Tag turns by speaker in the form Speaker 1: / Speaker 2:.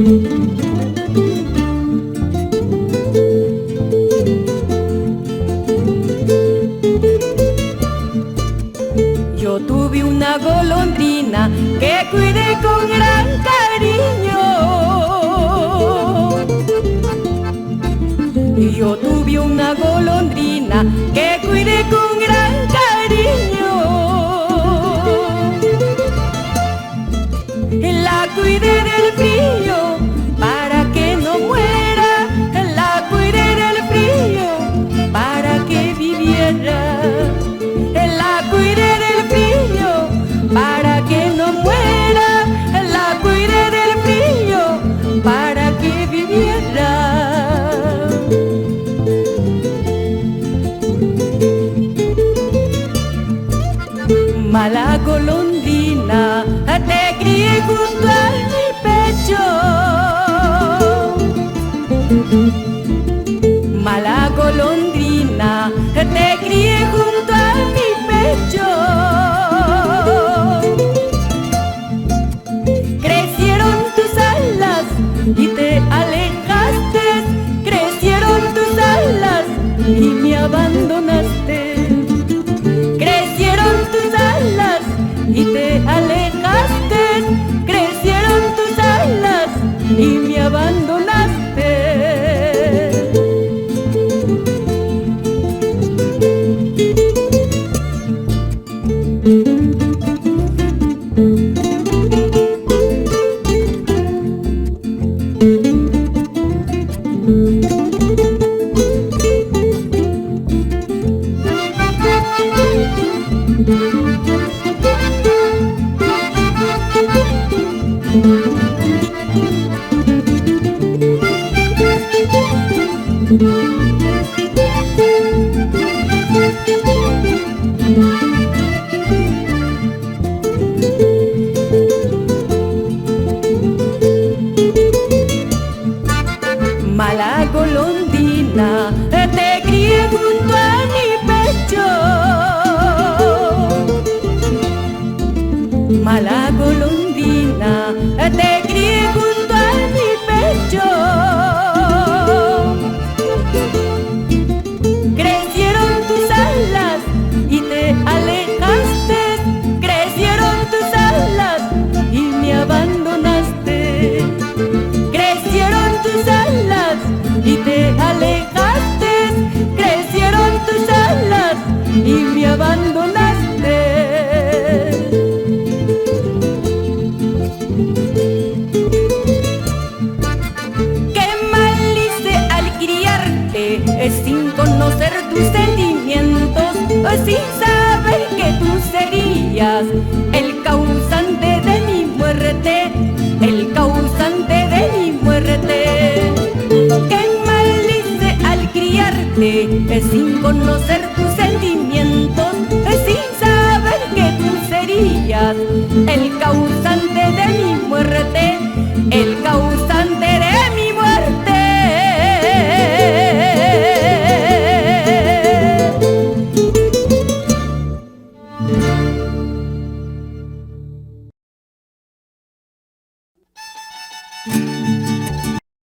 Speaker 1: Yo tuve una golondrina que cuidé con gran cariño. Yo tuve una golondrina que cuidé con gran cariño. La cuidé del frío para que no muera. La cuidé del frío para que viviera. La cuidé del frío para que no muera. La cuidé del frío para que viviera. Mala golondrina, te crié junto a mi pecho. Mala golondrina, te crié junto a mi pecho. Crecieron tus alas y te alejaste. Crecieron tus alas y me abandonaste. Crecieron tus alas y te alejaste. Crecieron tus alas y me abandonaste. Mala golondrina, te crié junto a mi pecho. Mala golondrina, te crié junto a mi pecho. Crecieron tus alas y te alejaste. Crecieron tus alas y me abandonaste. Crecieron tus alas y te alejaste. Crecieron tus alas y me abandonaste.